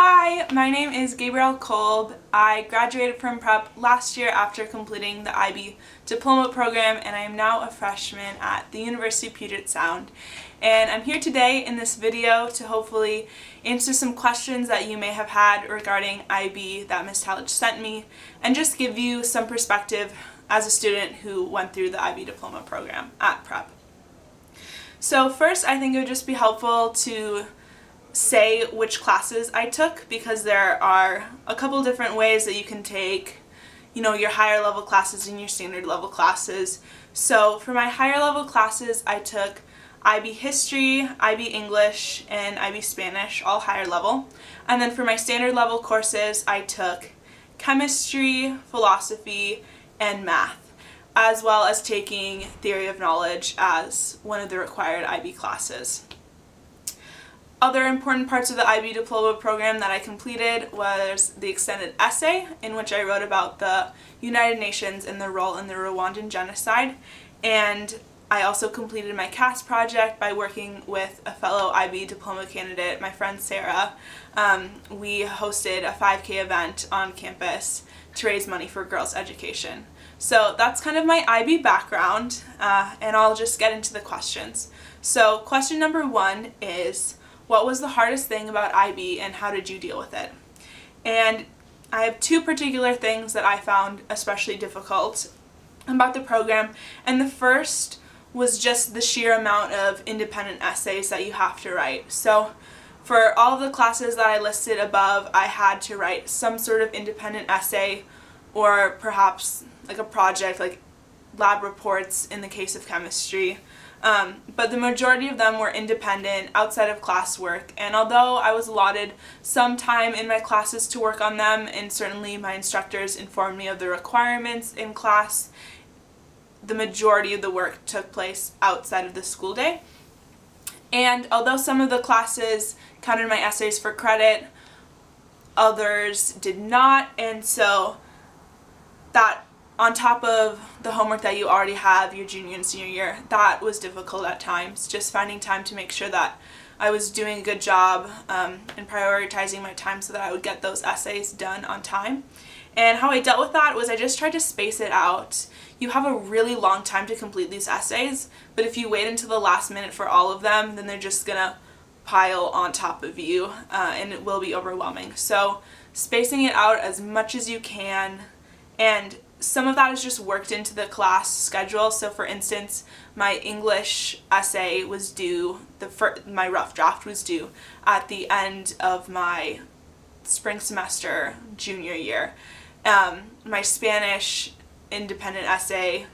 Hi, my name is Gabrielle Kolb. I graduated from prep last year after completing the IB diploma program, and I am now a freshman at the University of Puget Sound. And I'm here today in this video to hopefully answer some questions that you may have had regarding IB that Ms. Talich sent me, and just give you some perspective as a student who went through the IB diploma program at prep. So first, I think it would just be helpful to say which classes I took, because there are a couple different ways that you can take, your higher level classes and your standard level classes. So for my higher level classes, I took IB History, IB English, and IB Spanish, all higher level. And then for my standard level courses, I took Chemistry, Philosophy, and Math, as well as taking Theory of Knowledge as one of the required IB classes. Other important parts of the IB diploma program that I completed was the extended essay, in which I wrote about the United Nations and their role in the Rwandan genocide. And I also completed my CAS project by working with a fellow IB diploma candidate, my friend Sarah. We hosted a 5K event on campus to raise money for girls' education. So that's kind of my IB background, and I'll just get into the questions. So question number 1 is, what was the hardest thing about IB and how did you deal with it? And I have 2 particular things that I found especially difficult about the program. And the first was just the sheer amount of independent essays that you have to write. So for all of the classes that I listed above, I had to write some sort of independent essay, or perhaps like a project, like lab reports in the case of chemistry. But the majority of them were independent, outside of classwork, and although I was allotted some time in my classes to work on them, and certainly my instructors informed me of the requirements in class, the majority of the work took place outside of the school day. And although some of the classes counted my essays for credit, others did not, and so that, on top of the homework that you already have your junior and senior year, that was difficult at times, just finding time to make sure that I was doing a good job and prioritizing my time so that I would get those essays done on time. And how I dealt with that was I just tried to space it out. You have a really long time to complete these essays, but if you wait until the last minute for all of them, then they're just gonna pile on top of you, and it will be overwhelming. So spacing it out as much as you can, and some of that is just worked into the class schedule. So for instance, my English essay was due, my rough draft was due at the end of my spring semester junior year. My Spanish independent essay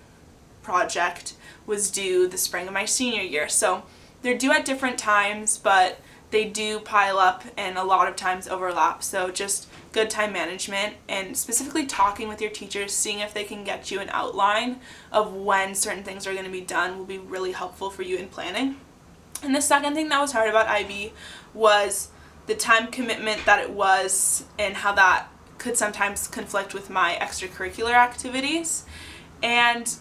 project was due the spring of my senior year. So they're due at different times, but they do pile up and a lot of times overlap. So just good time management, and specifically talking with your teachers, seeing if they can get you an outline of when certain things are going to be done will be really helpful for you in planning. And the second thing that was hard about IB was the time commitment that it was, and how that could sometimes conflict with my extracurricular activities. And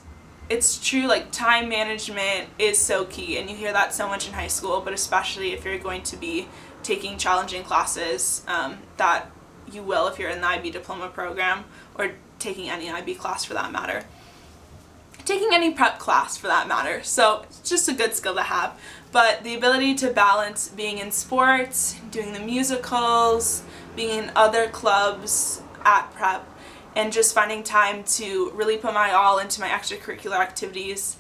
it's true, like, time management is so key, and you hear that so much in high school, but especially if you're going to be taking challenging classes, that you will if you're in the IB diploma program, or taking any IB class for that matter. Taking any prep class for that matter. So it's just a good skill to have. But the ability to balance being in sports, doing the musicals, being in other clubs at prep, and just finding time to really put my all into my extracurricular activities,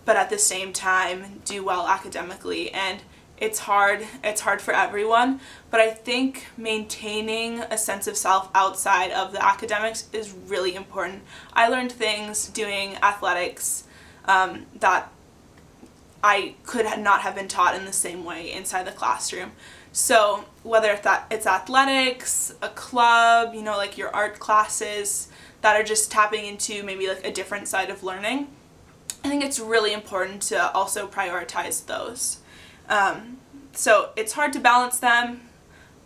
but at the same time do well academically. And it's hard for everyone, but I think maintaining a sense of self outside of the academics is really important. I learned things doing athletics that I could not have been taught in the same way inside the classroom. So whether it's athletics, a club, like your art classes that are just tapping into maybe like a different side of learning, I think it's really important to also prioritize those. So it's hard to balance them,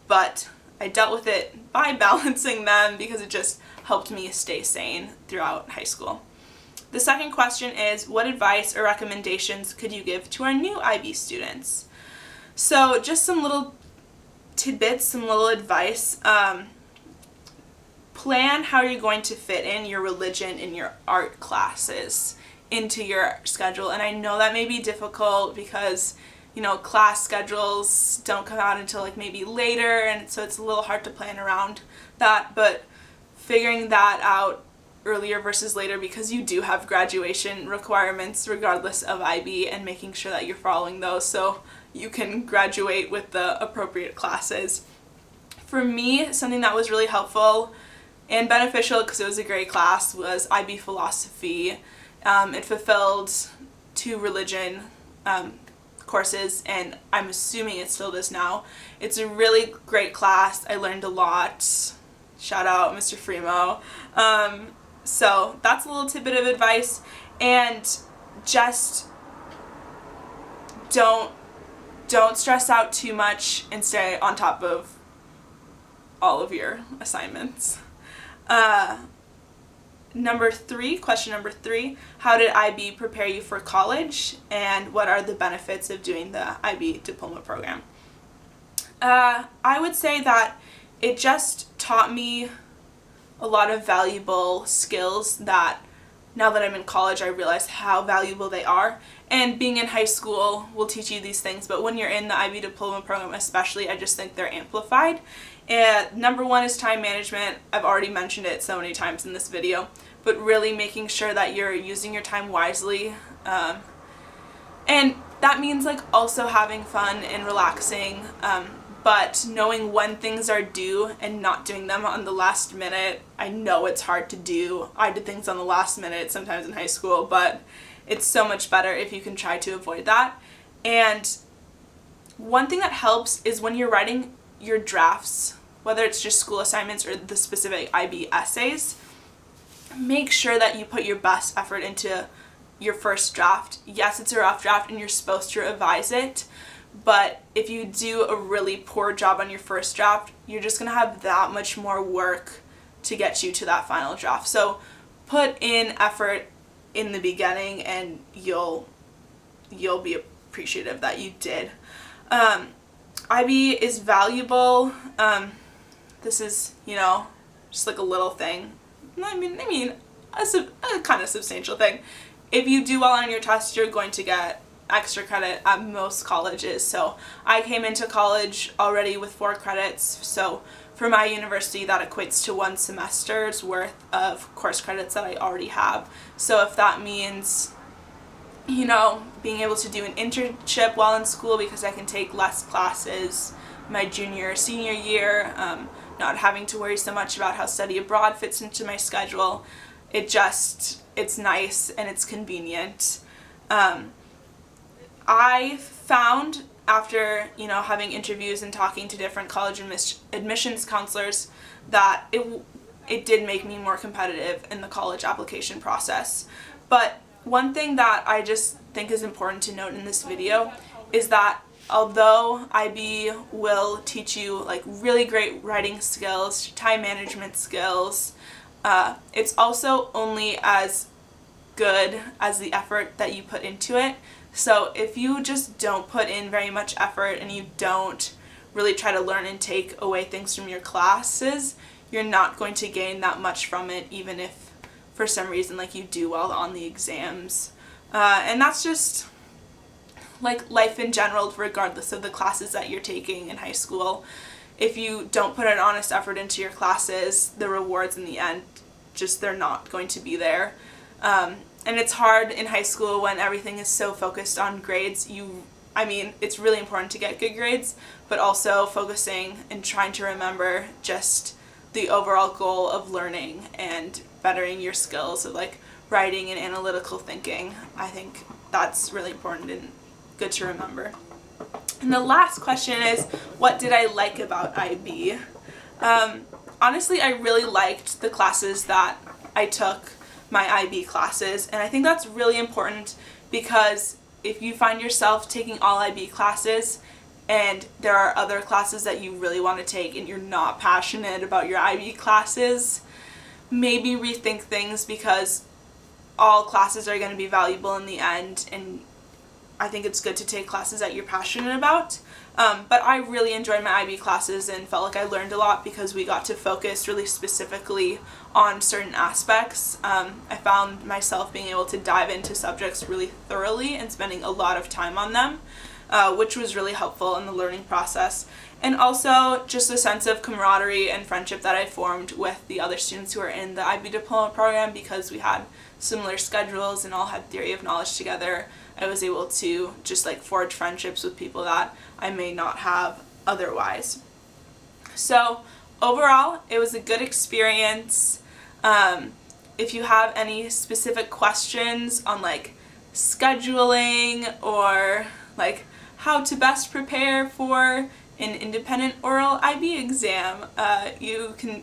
but I dealt with it by balancing them because it just helped me stay sane throughout high school. The second question is, what advice or recommendations could you give to our new IB students? So just some little tidbits, some little advice. Plan how you're going to fit in your religion and your art classes into your schedule. And I know that may be difficult because, you know, class schedules don't come out until like maybe later, and so it's a little hard to plan around that, but figuring that out earlier versus later, because you do have graduation requirements regardless of IB, and making sure that you're following those so you can graduate with the appropriate classes. For me, something that was really helpful and beneficial, because it was a great class, was IB philosophy. It fulfilled 2 religion courses, and I'm assuming it still does now. It's a really great class. I learned a lot. Shout out Mr. Fremo. So that's a little tidbit of advice, and just don't stress out too much and stay on top of all of your assignments. Question number 3, how did IB prepare you for college, and what are the benefits of doing the IB diploma program? I would say that it just taught me a lot of valuable skills that now that I'm in college I realize how valuable they are. And being in high school will teach you these things, but when you're in the IB diploma program especially, I just think they're amplified. And number 1 is time management. I've already mentioned it so many times in this video, but really making sure that you're using your time wisely. And that means like also having fun and relaxing, but knowing when things are due and not doing them on the last minute. I know it's hard to do. I did things on the last minute sometimes in high school, but it's so much better if you can try to avoid that. And one thing that helps is when you're writing your drafts, whether it's just school assignments or the specific IB essays, make sure that you put your best effort into your first draft. Yes, it's a rough draft and you're supposed to revise it, but if you do a really poor job on your first draft, you're just going to have that much more work to get you to that final draft. So put in effort in the beginning and you'll be appreciative that you did. IB is valuable. This is, you know, just like a little thing. I mean, a kind of substantial thing. If you do well on your test, you're going to get extra credit at most colleges. So I came into college already with 4 credits. So for my university, that equates to 1 semester's worth of course credits that I already have. So if that means, you know, being able to do an internship while in school because I can take less classes my junior or senior year, not having to worry so much about how study abroad fits into my schedule, it's nice and it's convenient. I found after, you know, having interviews and talking to different college admissions counselors that it did make me more competitive in the college application process. But one thing that I just think is important to note in this video is that although IB will teach you like really great writing skills, time management skills, it's also only as good as the effort that you put into it. So if you just don't put in very much effort and you don't really try to learn and take away things from your classes, you're not going to gain that much from it, even if for some reason like you do well on the exams. And that's just like life in general, regardless of the classes that you're taking in high school. If you don't put an honest effort into your classes, the rewards in the end, they're not going to be there. And it's hard in high school when everything is so focused on grades. It's really important to get good grades, but also focusing and trying to remember just the overall goal of learning and bettering your skills of like writing and analytical thinking. I think that's really important and good to remember. And the last question is, what did I like about IB? Honestly, I really liked the classes that I took, my IB classes, and I think that's really important because if you find yourself taking all IB classes and there are other classes that you really want to take and you're not passionate about your IB classes, maybe rethink things, because all classes are going to be valuable in the end, and I think it's good to take classes that you're passionate about. But I really enjoyed my IB classes and felt like I learned a lot because we got to focus really specifically on certain aspects. I found myself being able to dive into subjects really thoroughly and spending a lot of time on them, which was really helpful in the learning process. And also just a sense of camaraderie and friendship that I formed with the other students who are in the IB diploma program because we had similar schedules and all had theory of knowledge together. I was able to just like forge friendships with people that I may not have otherwise. So overall, it was a good experience. If you have any specific questions on like scheduling or like how to best prepare for an independent oral IB exam, you can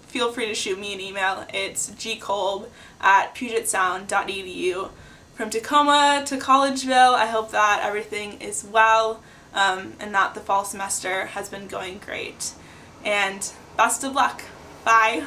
feel free to shoot me an email. It's gkolb@pugetsound.edu. From Tacoma to Collegeville, I hope that everything is well and that the fall semester has been going great. And best of luck. Bye.